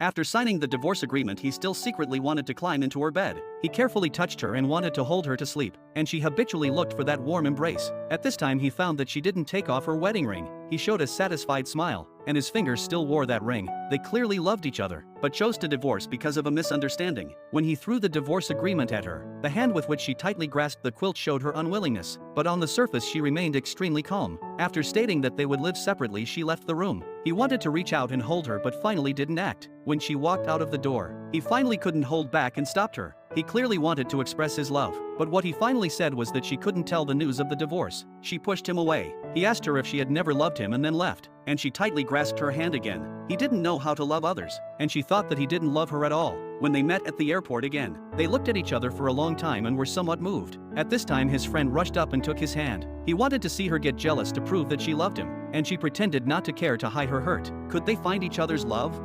After signing the divorce agreement, he still secretly wanted to climb into her bed. He carefully touched her and wanted to hold her to sleep, and she habitually looked for that warm embrace. At this time he found that she didn't take off her wedding ring. He showed a satisfied smile, and his fingers still wore that ring. They clearly loved each other, but chose to divorce because of a misunderstanding. When he threw the divorce agreement at her, the hand with which she tightly grasped the quilt showed her unwillingness, but on the surface she remained extremely calm. After stating that they would live separately, she left the room. He wanted to reach out and hold her but finally didn't act. When she walked out of the door, he finally couldn't hold back and stopped her. He clearly wanted to express his love, but what he finally said was that she couldn't tell the news of the divorce. She pushed him away. He asked her if she had never loved him and then left, and she tightly grasped her hand again. He didn't know how to love others, and she thought that he didn't love her at all. When they met at the airport again, they looked at each other for a long time and were somewhat moved. At this time his friend rushed up and took his hand. He wanted to see her get jealous to prove that she loved him, and she pretended not to care to hide her hurt. Could they find each other's love?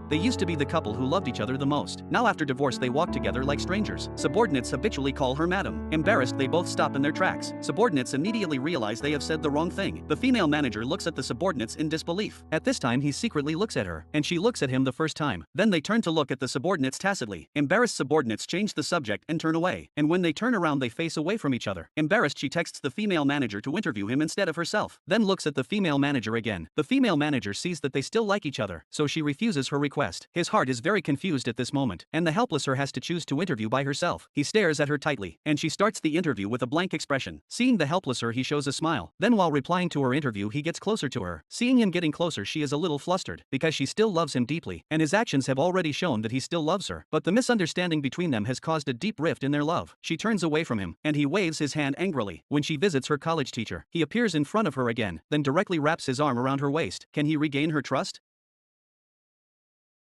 They used to be the couple who loved each other the most. Now after divorce they walk together like strangers. Subordinates habitually call her madam. Embarrassed, they both stop in their tracks. Subordinates immediately realize they have said the wrong thing. The female manager looks at the subordinates in disbelief. At this time he secretly looks at her, and she looks at him the first time. Then they turn to look at the subordinates tacitly. Embarrassed subordinates change the subject and turn away, and when they turn around they face away from each other. Embarrassed, she texts the female manager to interview him instead of herself. Then looks at the female manager again. The female manager sees that they still like each other, so she refuses her request. His heart is very confused at this moment, and the helpless her has to choose to interview by herself. He stares at her tightly, and she starts the interview with a blank expression. Seeing the helpless her, he shows a smile. Then while replying to her interview he gets closer to her. Seeing him getting closer, she is a little flustered, because she still loves him deeply, and his actions have already shown that he still loves her. But the misunderstanding between them has caused a deep rift in their love. She turns away from him, and he waves his hand angrily. When she visits her college teacher, he appears in front of her again, then directly wraps his arm around her waist. Can he regain her trust?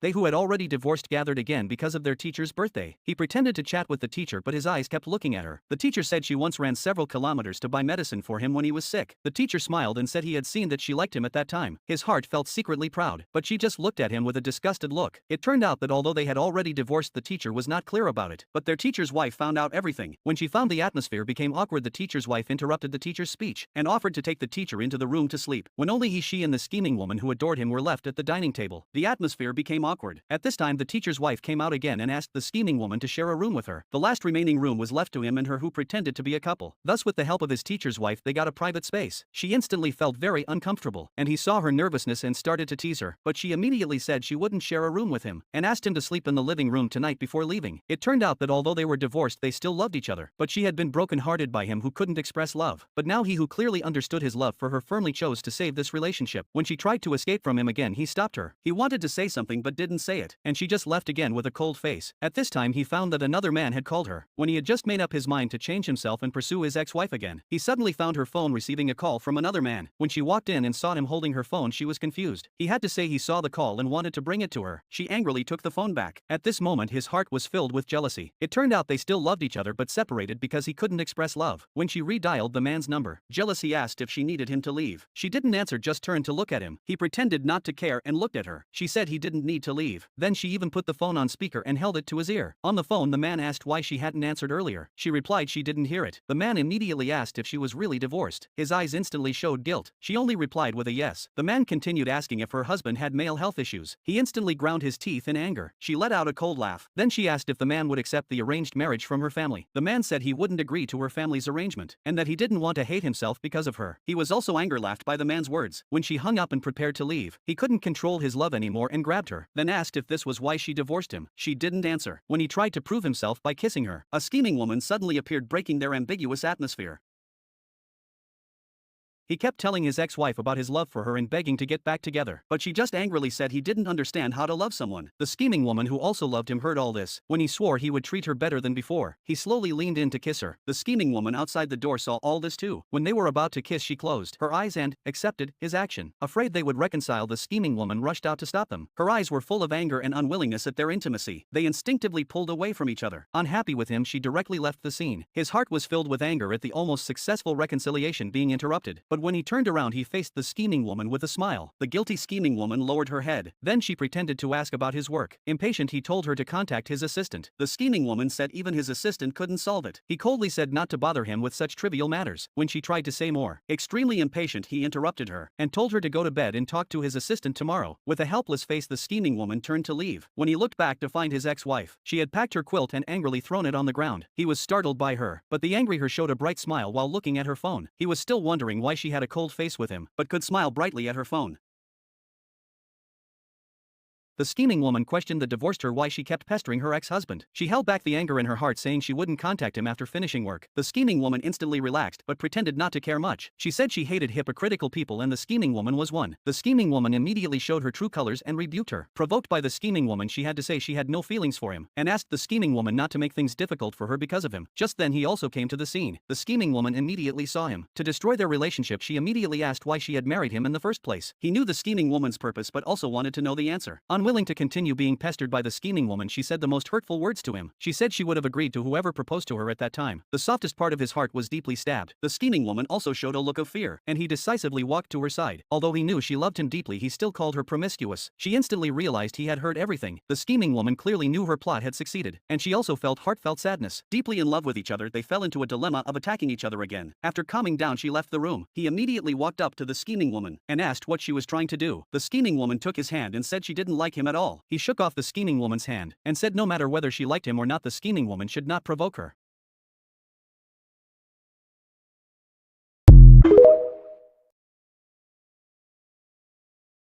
They who had already divorced gathered again because of their teacher's birthday. He pretended to chat with the teacher, but his eyes kept looking at her. The teacher said she once ran several kilometers to buy medicine for him when he was sick. The teacher smiled and said he had seen that she liked him at that time. His heart felt secretly proud, but she just looked at him with a disgusted look. It turned out that although they had already divorced, the teacher was not clear about it, but their teacher's wife found out everything. When she found the atmosphere became awkward, the teacher's wife interrupted the teacher's speech and offered to take the teacher into the room to sleep. When only she and the scheming woman who adored him were left at the dining table, the atmosphere became awkward. At this time the teacher's wife came out again and asked the scheming woman to share a room with her. The last remaining room was left to him and her, who pretended to be a couple. Thus, with the help of his teacher's wife, they got a private space. She instantly felt very uncomfortable, and he saw her nervousness and started to tease her, but she immediately said she wouldn't share a room with him, and asked him to sleep in the living room tonight before leaving. It turned out that although they were divorced, they still loved each other, but she had been broken-hearted by him who couldn't express love. But now he who clearly understood his love for her firmly chose to save this relationship. When she tried to escape from him again, he stopped her. He wanted to say something but didn't say it, and she just left again with a cold face. At this time he found that another man had called her. When he had just made up his mind to change himself and pursue his ex-wife again, he suddenly found her phone receiving a call from another man. When she walked in and saw him holding her phone, she was confused. He had to say he saw the call and wanted to bring it to her. She angrily took the phone back. At this moment his heart was filled with jealousy. It turned out they still loved each other but separated because he couldn't express love. When she redialed the man's number, jealousy asked if she needed him to leave. She didn't answer, just turned to look at him. He pretended not to care and looked at her. She said he didn't need to leave. Then she even put the phone on speaker and held it to his ear. On the phone the man asked why she hadn't answered earlier. She replied she didn't hear it. The man immediately asked if she was really divorced. His eyes instantly showed guilt. She only replied with a yes. The man continued asking if her husband had male health issues. He instantly ground his teeth in anger. She let out a cold laugh. Then she asked if the man would accept the arranged marriage from her family. The man said he wouldn't agree to her family's arrangement, and that he didn't want to hate himself because of her. He was also anger laughed by the man's words. When she hung up and prepared to leave, he couldn't control his love anymore and grabbed her, then asked if this was why she divorced him. She didn't answer. When he tried to prove himself by kissing her, a scheming woman suddenly appeared, breaking their ambiguous atmosphere. He kept telling his ex-wife about his love for her and begging to get back together, but she just angrily said he didn't understand how to love someone. The scheming woman who also loved him heard all this. When he swore he would treat her better than before, he slowly leaned in to kiss her. The scheming woman outside the door saw all this too. When they were about to kiss, she closed her eyes and accepted his action. Afraid they would reconcile, the scheming woman rushed out to stop them. Her eyes were full of anger and unwillingness at their intimacy. They instinctively pulled away from each other. Unhappy with him, she directly left the scene. His heart was filled with anger at the almost successful reconciliation being interrupted, but when he turned around he faced the scheming woman with a smile. The guilty scheming woman lowered her head. Then she pretended to ask about his work. Impatient, he told her to contact his assistant. The scheming woman said even his assistant couldn't solve it. He coldly said not to bother him with such trivial matters. When she tried to say more, extremely impatient, he interrupted her and told her to go to bed and talk to his assistant tomorrow. With a helpless face, the scheming woman turned to leave. When he looked back to find his ex-wife, she had packed her quilt and angrily thrown it on the ground. He was startled by her, but the angry her showed a bright smile while looking at her phone. He was still wondering why she had a cold face with him, but could smile brightly at her phone. The scheming woman questioned the divorced her why she kept pestering her ex-husband. She held back the anger in her heart, saying she wouldn't contact him after finishing work. The scheming woman instantly relaxed but pretended not to care much. She said she hated hypocritical people and the scheming woman was one. The scheming woman immediately showed her true colors and rebuked her. Provoked by the scheming woman, she had to say she had no feelings for him and asked the scheming woman not to make things difficult for her because of him. Just then he also came to the scene. The scheming woman immediately saw him. To destroy their relationship, she immediately asked why she had married him in the first place. He knew the scheming woman's purpose but also wanted to know the answer. Unwilling to continue being pestered by the scheming woman, she said the most hurtful words to him. She said she would have agreed to whoever proposed to her at that time. The softest part of his heart was deeply stabbed. The scheming woman also showed a look of fear, and he decisively walked to her side. Although he knew she loved him deeply, he still called her promiscuous. She instantly realized he had heard everything. The scheming woman clearly knew her plot had succeeded, and she also felt heartfelt sadness. Deeply in love with each other, they fell into a dilemma of attacking each other again. After calming down, she left the room. He immediately walked up to the scheming woman and asked what she was trying to do. The scheming woman took his hand and said she didn't like him at all. He shook off the scheming woman's hand and said no matter whether she liked him or not, the scheming woman should not provoke her.